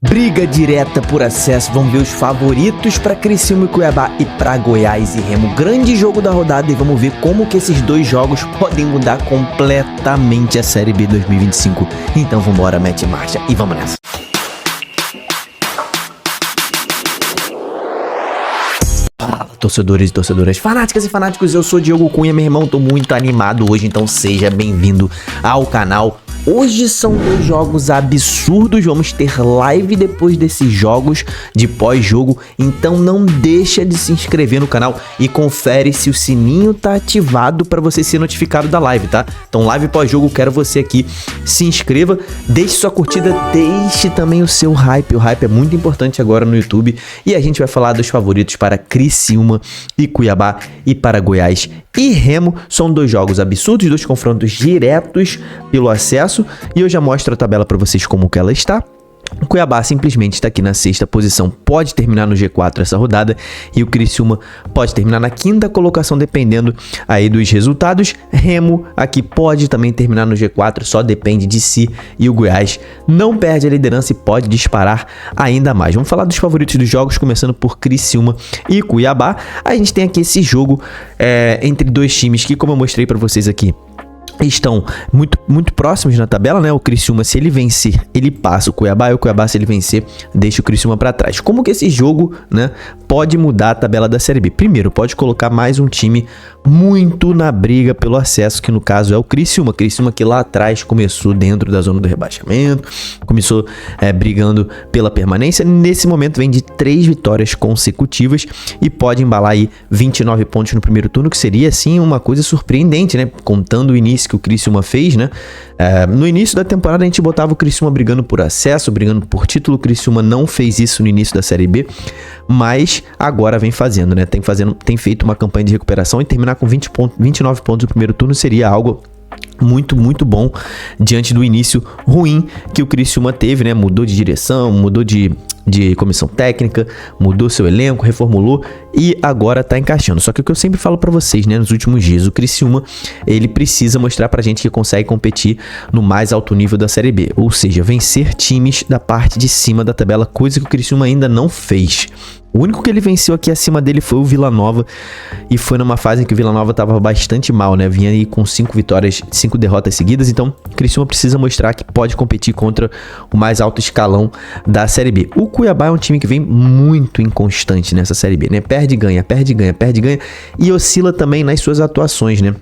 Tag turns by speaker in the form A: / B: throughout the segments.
A: Briga direta por acesso, vamos ver os favoritos para Criciúma e Cuiabá e para Goiás e Remo. Grande jogo da rodada e vamos ver como que esses dois jogos podem mudar completamente a Série B 2025. Então vambora, mete marcha e vamos nessa. Fala, torcedores e torcedoras, fanáticas e fanáticos, eu sou Diogo Cunha, meu irmão, tô muito animado hoje, então seja bem-vindo ao canal. Hoje são dois jogos absurdos, vamos ter live depois desses jogos de pós-jogo, então não deixa de se inscrever no canal e confere se o sininho tá ativado para você ser notificado da live, tá? Então live pós-jogo, quero você aqui, se inscreva, deixe sua curtida, deixe também o seu hype, o hype é muito importante agora no YouTube e a gente vai falar dos favoritos para Criciúma e Cuiabá e para Goiás e Remo. São dois jogos absurdos, dois confrontos diretos pelo acesso. E eu já mostro a tabela para vocês como que ela está. O Cuiabá simplesmente está aqui na sexta posição, pode terminar no G4 essa rodada, e o Criciúma pode terminar na quinta colocação, dependendo aí dos resultados. Remo aqui pode também terminar no G4, só depende de si, e o Goiás não perde a liderança e pode disparar ainda mais. Vamos falar dos favoritos dos jogos, começando por Criciúma e Cuiabá. A gente tem aqui esse jogo entre dois times que, como eu mostrei para vocês aqui, estão muito próximos na tabela, né? O Criciúma, se ele vencer, ele passa o Cuiabá, e o Cuiabá, se ele vencer, deixa o Criciúma para trás. Como que esse jogo, né, pode mudar a tabela da Série B? Primeiro, pode colocar mais um time muito na briga pelo acesso, que no caso é o Criciúma. Criciúma que lá atrás começou dentro da zona do rebaixamento, começou brigando pela permanência. Nesse momento vem de 3 vitórias consecutivas e pode embalar aí 29 pontos no primeiro turno, que seria assim uma coisa surpreendente, né? Contando o início que o Criciúma fez, né? No início da temporada a gente botava o Criciúma brigando por acesso, brigando por título. O Criciúma não fez isso no início da Série B, mas agora vem fazendo, né? Tem feito uma campanha de recuperação e terminar com 29 pontos no primeiro turno seria algo muito bom diante do início ruim que o Criciúma teve, né? Mudou de direção, mudou de comissão técnica, mudou seu elenco, reformulou e agora tá encaixando. Só que o que eu sempre falo pra vocês, né, nos últimos dias, o Criciúma, ele precisa mostrar pra gente que consegue competir no mais alto nível da Série B, ou seja, vencer times da parte de cima da tabela, coisa que o Criciúma ainda não fez. O único que ele venceu aqui acima dele foi o Vila Nova, e foi numa fase em que o Vila Nova estava bastante mal, né? Vinha aí com 5 vitórias, 5 derrotas seguidas, então o Criciúma precisa mostrar que pode competir contra o mais alto escalão da Série B. O Cuiabá é um time que vem muito inconstante nessa Série B, né? Perde, ganha, e oscila também nas suas atuações, né?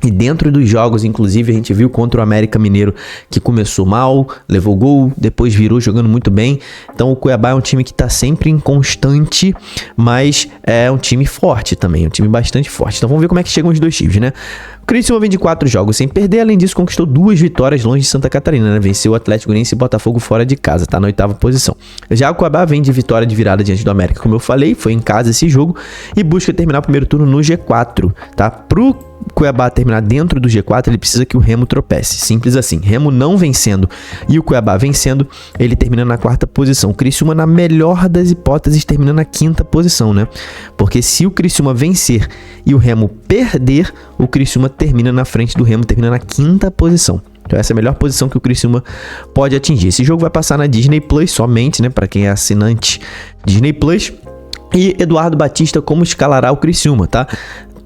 A: E dentro dos jogos, inclusive, a gente viu contra o América Mineiro que começou mal, levou gol, depois virou jogando muito bem. Então o Cuiabá é um time que está sempre inconstante, mas é um time forte também, um time bastante forte. Então vamos ver como é que chegam os dois times, né? O Criciúma vem de 4 jogos sem perder, além disso conquistou 2 vitórias longe de Santa Catarina, né? Venceu o Atlético Goianiense e Botafogo fora de casa, tá na 8ª posição. Já o Cuiabá vem de vitória de virada diante do América, como eu falei, foi em casa esse jogo, e busca terminar o primeiro turno no G4, tá? Pro Cuiabá terminar dentro do G4, ele precisa que o Remo tropece, simples assim. Remo não vencendo e o Cuiabá vencendo, ele termina na 4ª posição. O Criciúma, na melhor das hipóteses, termina na 5ª posição, né? Porque se o Criciúma vencer e o Remo perder, o Criciúma termina na frente do Remo, termina na 5ª posição. Então essa é a melhor posição que o Criciúma pode atingir. Esse jogo vai passar na Disney Plus somente, né? Para quem é assinante Disney Plus. E Eduardo Batista como escalará o Criciúma, tá?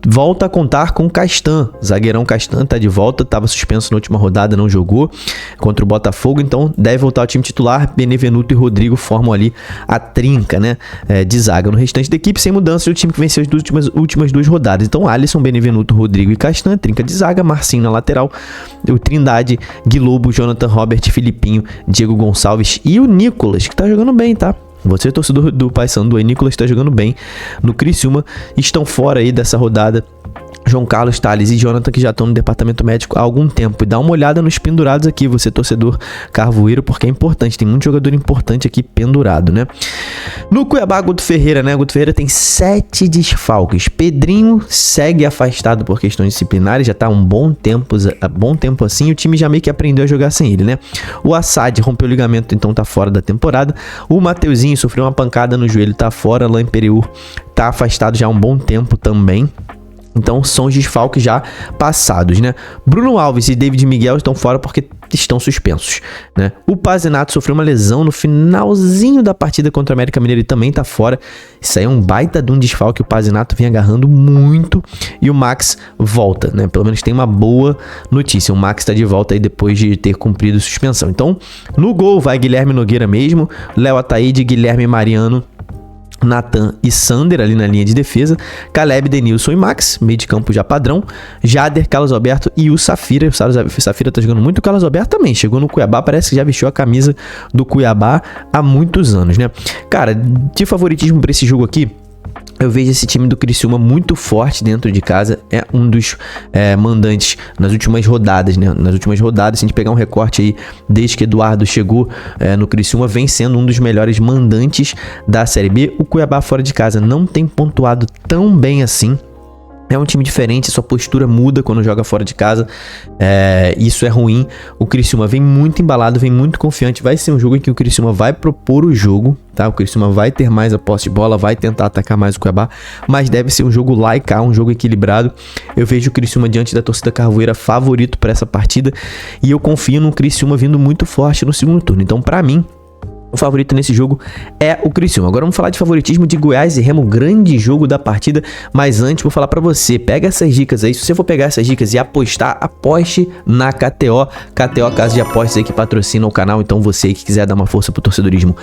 A: Volta a contar com Castan, zagueirão Castan tá de volta, estava suspenso na última rodada, não jogou contra o Botafogo, então deve voltar ao time titular. Benevenuto e Rodrigo formam ali a trinca, né, de zaga. No restante da equipe, sem mudança, o time que venceu as últimas 2 rodadas. Então Alisson, Benevenuto, Rodrigo e Castan, trinca de zaga, Marcinho na lateral, o Trindade, Guilobo, Jonathan, Robert, Filipinho, Diego Gonçalves e o Nicolas, que tá jogando bem, tá? Você, torcedor do Paysandu, aí, Nicolas está jogando bem no Criciúma, estão fora aí dessa rodada João Carlos, Thales e Jonathan, que já estão no departamento médico há algum tempo. E dá uma olhada nos pendurados aqui, você torcedor carvoeiro, porque é importante, tem muito jogador importante aqui pendurado, né? No Cuiabá, Guto Ferreira, né? Guto Ferreira tem 7 desfalques. Pedrinho segue afastado por questões disciplinares, já tá há um bom tempo assim, e o time já meio que aprendeu a jogar sem ele, né? O Assad rompeu o ligamento, então tá fora da temporada. O Mateuzinho sofreu uma pancada no joelho, tá fora. Alain Pereur tá afastado já há um bom tempo também. Então são os desfalques já passados, né? Bruno Alves e David Miguel estão fora porque estão suspensos, né? O Pazinato sofreu uma lesão no finalzinho da partida contra o América Mineiro e também tá fora. Isso aí é um baita de um desfalque, o Pazinato vem agarrando muito e o Max volta, né? Pelo menos tem uma boa notícia, o Max tá de volta aí depois de ter cumprido suspensão. Então, no gol vai Guilherme Nogueira mesmo, Léo Ataíde, Guilherme Mariano, Nathan e Sander ali na linha de defesa, Caleb, Denilson e Max, meio de campo já padrão, Jader, Carlos Alberto e o Safira. O Safira tá jogando muito, o Carlos Alberto também, chegou no Cuiabá, parece que já vestiu a camisa do Cuiabá há muitos anos, né? Cara, de favoritismo pra esse jogo aqui, eu vejo esse time do Criciúma muito forte dentro de casa, é um dos mandantes nas últimas rodadas, né? Nas últimas rodadas, se a gente pegar um recorte aí, desde que Eduardo chegou no Criciúma, vem sendo um dos melhores mandantes da Série B. O Cuiabá fora de casa não tem pontuado tão bem assim. É um time diferente, sua postura muda quando joga fora de casa, isso é ruim. O Criciúma vem muito embalado, vem muito confiante, vai ser um jogo em que o Criciúma vai propor o jogo, tá? O Criciúma vai ter mais a posse de bola, vai tentar atacar mais o Cuiabá, mas deve ser um jogo lá e cá, um jogo equilibrado. Eu vejo o Criciúma diante da torcida carvoeira favorito para essa partida e eu confio no Criciúma vindo muito forte no segundo turno. Então, para mim, o favorito nesse jogo é o Criciúma. Agora vamos falar de favoritismo de Goiás e Remo, grande jogo da partida. Mas antes vou falar pra você, pega essas dicas aí. Se você for pegar essas dicas e apostar, aposte na KTO. KTO, casa de apostas aí que patrocina o canal. Então você aí que quiser dar uma força pro torcedorismo,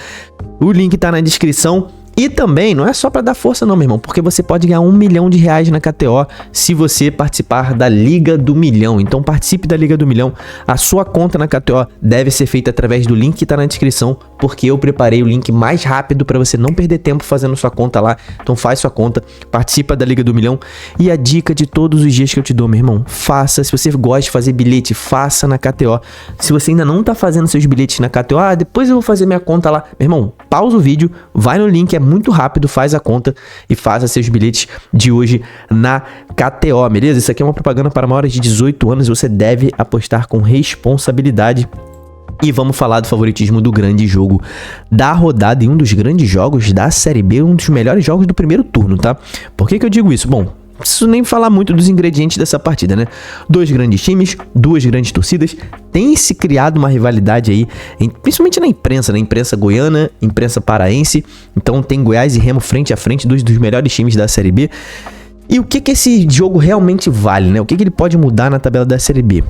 A: o link tá na descrição. E também, não é só para dar força não, meu irmão, porque você pode ganhar R$1 milhão na KTO se você participar da Liga do Milhão. Então participe da Liga do Milhão. A sua conta na KTO deve ser feita através do link que está na descrição, porque eu preparei o link mais rápido para você não perder tempo fazendo sua conta lá. Então faz sua conta, participa da Liga do Milhão. E a dica de todos os dias que eu te dou, meu irmão, faça. Se você gosta de fazer bilhete, faça na KTO. Se você ainda não está fazendo seus bilhetes na KTO, depois eu vou fazer minha conta lá. Meu irmão, pausa o vídeo, vai no link, é muito rápido, faz a conta e faça seus bilhetes de hoje na KTO, beleza? Isso aqui é uma propaganda para maiores de 18 anos e você deve apostar com responsabilidade. E vamos falar do favoritismo do grande jogo da rodada e um dos grandes jogos da Série B, um dos melhores jogos do primeiro turno, tá? Por que eu digo isso? Bom, não preciso nem falar muito dos ingredientes dessa partida, né? Dois grandes times, duas grandes torcidas, tem se criado uma rivalidade aí, principalmente na imprensa goiana, imprensa paraense. Então tem Goiás e Remo frente a frente, dois dos melhores times da Série B. E o que esse jogo realmente vale, né? O que ele pode mudar na tabela da Série B?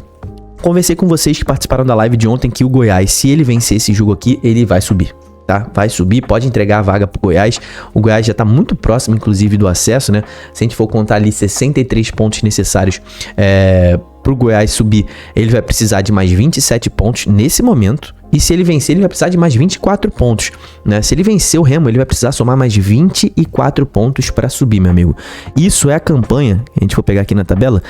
A: Conversei com vocês que participaram da live de ontem que o Goiás, se ele vencer esse jogo aqui, ele vai subir. Tá? Vai subir, pode entregar a vaga pro Goiás. O Goiás já tá muito próximo, inclusive, do acesso, né? Se a gente for contar ali 63 pontos necessários pro Goiás subir, ele vai precisar de mais 27 pontos nesse momento. E se ele vencer, ele vai precisar de mais 24 pontos, né? Se ele vencer o Remo, ele vai precisar somar mais 24 pontos para subir, meu amigo. Isso é a campanha, a gente for pegar aqui na tabela,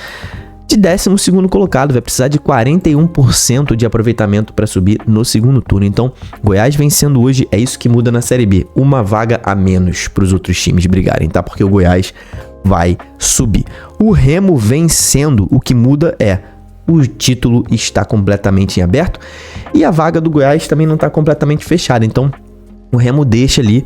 A: de 12º colocado, vai precisar de 41% de aproveitamento para subir no segundo turno. Então, Goiás vencendo hoje, é isso que muda na Série B. Uma vaga a menos para os outros times brigarem, tá? Porque o Goiás vai subir. O Remo vencendo, o que muda é o título está completamente em aberto e a vaga do Goiás também não está completamente fechada. Então, o Remo deixa ali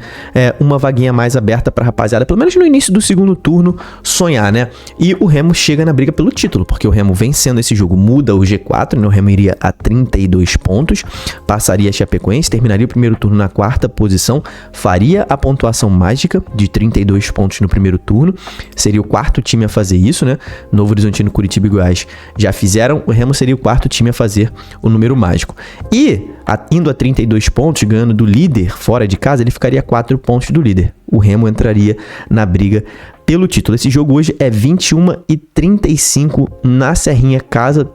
A: uma vaguinha mais aberta pra rapaziada, pelo menos no início do segundo turno, sonhar, né? E o Remo chega na briga pelo título, porque o Remo vencendo esse jogo muda o G4, né? O Remo iria a 32 pontos, passaria a Chapecoense, terminaria o primeiro turno na 4ª posição, faria a pontuação mágica de 32 pontos no primeiro turno, seria o 4º time a fazer isso, né? Novo Horizontino, Curitiba e Goiás já fizeram, o Remo seria o 4º time a fazer o número mágico. E, indo a 32 pontos, ganhando do líder fora de casa, ele ficaria a 4 pontos do líder. O Remo entraria na briga pelo título. Esse jogo hoje é 21h35 na Serrinha, casa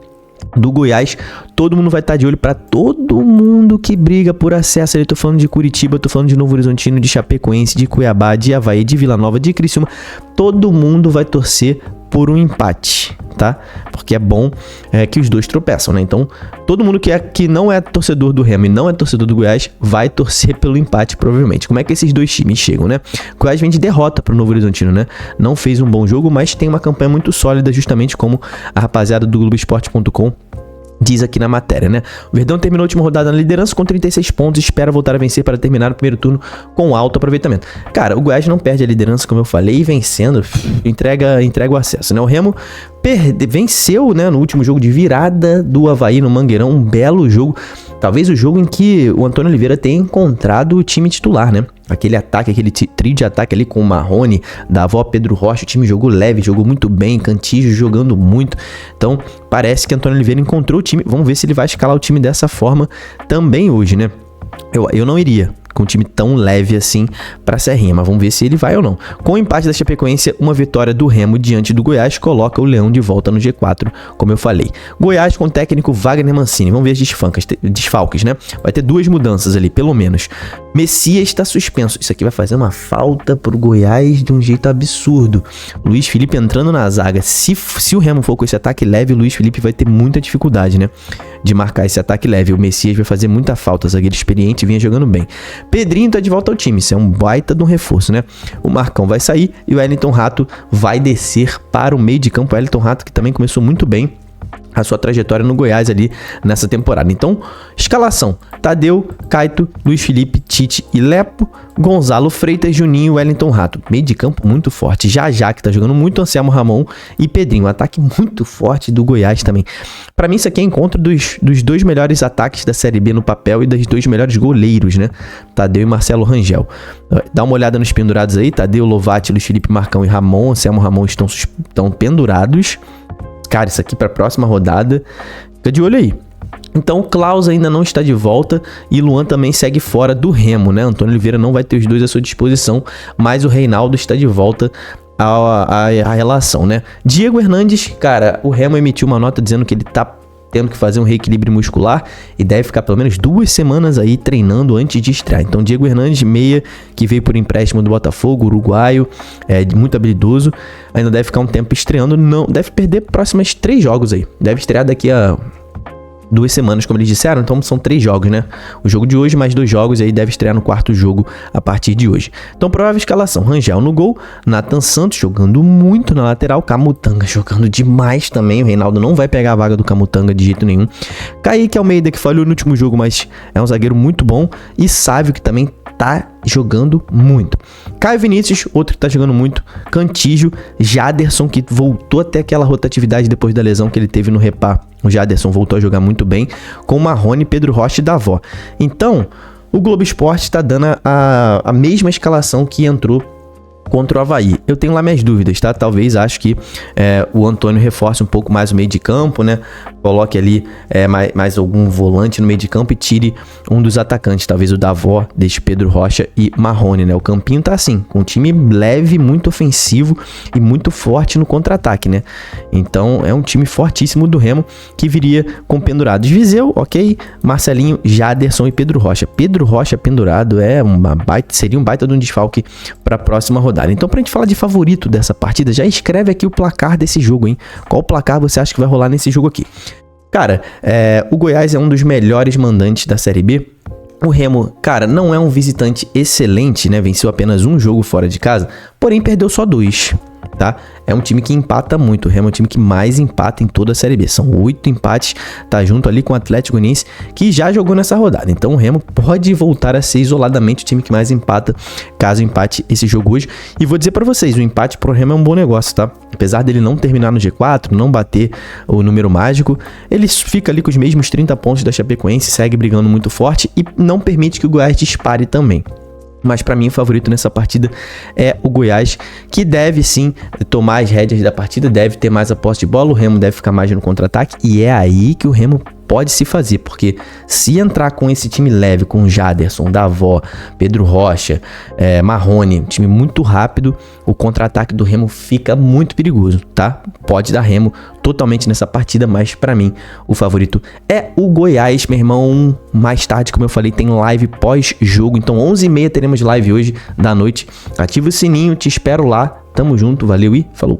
A: do Goiás. Todo mundo vai estar de olho, para todo mundo que briga por acesso. Eu tô falando de Curitiba, tô falando de Novo Horizontino, de Chapecoense, de Cuiabá, de Avaí, de Vila Nova, de Criciúma. Todo mundo vai torcer por um empate, tá? Porque é bom que os dois tropeçam, né? Então, todo mundo que não é torcedor do Remo e não é torcedor do Goiás vai torcer pelo empate, provavelmente. Como é que esses dois times chegam, né? O Goiás vem de derrota pro Novo Horizontino, né? Não fez um bom jogo, mas tem uma campanha muito sólida, justamente como a rapaziada do Globoesporte.com diz aqui na matéria, né? O Verdão terminou a última rodada na liderança com 36 pontos e espera voltar a vencer para terminar o primeiro turno com alto aproveitamento. Cara, o Goiás não perde a liderança, como eu falei, e vencendo, entrega o acesso, né? O Remo venceu, né, no último jogo de virada do Avaí no Mangueirão, um belo jogo, talvez o jogo em que o Antônio Oliveira tenha encontrado o time titular, né? Aquele ataque, aquele trio de ataque ali com o Marrone, Davó, Pedro Rocha, o time jogou leve, jogou muito bem, Cantígio jogando muito. Então, parece que Antônio Oliveira encontrou o time. Vamos ver se ele vai escalar o time dessa forma também hoje, né? Eu não iria com um time tão leve assim pra Serrinha, mas vamos ver se ele vai ou não. Com o empate da Chapecoense, uma vitória do Remo diante do Goiás coloca o Leão de volta no G4, como eu falei. Goiás com o técnico Wagner Mancini. Vamos ver as desfalques, né? Vai ter 2 mudanças ali, pelo menos. Messias está suspenso. Isso aqui vai fazer uma falta pro Goiás de um jeito absurdo. Luiz Felipe entrando na zaga. Se o Remo for com esse ataque leve, o Luiz Felipe vai ter muita dificuldade, né? De marcar esse ataque leve. O Messias vai fazer muita falta. Zagueiro experiente, vinha jogando bem. Pedrinho tá de volta ao time. Isso é um baita de um reforço, né? O Marcão vai sair e o Wellington Rato vai descer para o meio de campo. O Wellington Rato que também começou muito bem a sua trajetória no Goiás ali nessa temporada. Então, escalação: Tadeu, Caito, Luiz Felipe, Tite e Lepo, Gonzalo Freitas, Juninho e Wellington Rato. Meio de campo muito forte. Já que tá jogando muito, Anselmo Ramon e Pedrinho. Um ataque muito forte do Goiás também. Pra mim, isso aqui é encontro dos 2 melhores ataques da Série B no papel e das 2 melhores goleiros, né? Tadeu e Marcelo Rangel. Dá uma olhada nos pendurados aí. Tadeu, Lovati, Luiz Felipe, Marcão e Ramon. Anselmo Ramon estão pendurados. Cara, isso aqui para a próxima rodada, fica de olho aí. Então, Klaus ainda não está de volta e Luan também segue fora do Remo, né? Antônio Oliveira não vai ter os 2 à sua disposição, mas o Reinaldo está de volta à relação, né? Diego Hernandes, cara, o Remo emitiu uma nota dizendo que ele tá tendo que fazer um reequilíbrio muscular e deve ficar pelo menos 2 semanas aí treinando antes de estrear. Então, Diego Hernandes, meia, que veio por empréstimo do Botafogo, uruguaio, muito habilidoso, ainda deve ficar um tempo estreando, não deve perder próximas 3 jogos aí. Deve estrear daqui a 2 semanas, como eles disseram, então são 3 jogos, né? O jogo de hoje, mais 2 jogos, e aí deve estrear no 4º jogo a partir de hoje. Então, provável escalação: Rangel no gol, Nathan Santos jogando muito na lateral, Camutanga jogando demais também, o Reinaldo não vai pegar a vaga do Camutanga de jeito nenhum. Kaique Almeida, que falhou no último jogo, mas é um zagueiro muito bom, e Sávio, que também tá jogando muito. Caio Vinícius, outro que tá jogando muito. Cantígio, Jaderson, que voltou até aquela rotatividade depois da lesão que ele teve no Repá. O Jaderson voltou a jogar muito bem, com Marrone, Pedro Rocha e Davó. Então, o Globo Esporte tá dando a mesma escalação que entrou contra o Avaí. Eu tenho lá minhas dúvidas, tá? Talvez acho que o Antônio reforce um pouco mais o meio de campo, né? Coloque ali mais algum volante no meio de campo e tire um dos atacantes. Talvez o Davó, deixe Pedro Rocha e Marrone, né? O campinho tá assim, com um time leve, muito ofensivo e muito forte no contra-ataque, né? Então é um time fortíssimo do Remo que viria com pendurados. Viseu, ok. Marcelinho, Jaderson e Pedro Rocha. Pedro Rocha pendurado seria um baita de um desfalque para a próxima rodada. Então, pra gente falar de favorito dessa partida, já escreve aqui o placar desse jogo, hein? Qual placar você acha que vai rolar nesse jogo aqui? Cara, o Goiás é um dos melhores mandantes da Série B. O Remo, cara, não é um visitante excelente, né? Venceu apenas um jogo fora de casa, porém perdeu só 2, tá? É um time que empata muito. O Remo é um time que mais empata em toda a Série B. São 8 empates, tá junto ali com o Atlético Goianiense, que já jogou nessa rodada. Então o Remo pode voltar a ser isoladamente o time que mais empata, caso empate esse jogo hoje. E vou dizer pra vocês, o empate pro Remo é um bom negócio, tá? Apesar dele não terminar no G4, não bater o número mágico, ele fica ali com os mesmos 30 pontos da Chapecoense, segue brigando muito forte e não permite que o Goiás dispare também. Mas para mim o favorito nessa partida é o Goiás, que deve sim tomar as rédeas da partida, deve ter mais a posse de bola, o Remo deve ficar mais no contra-ataque, e é aí que o Remo pode se fazer, porque se entrar com esse time leve, com Jaderson, Davó, Pedro Rocha, Marrone, um time muito rápido, o contra-ataque do Remo fica muito perigoso, tá? Pode dar Remo totalmente nessa partida, mas pra mim o favorito é o Goiás, meu irmão. Mais tarde, como eu falei, tem live pós-jogo, então 11h30 teremos live hoje da noite. Ativa o sininho, te espero lá, tamo junto, valeu e falou!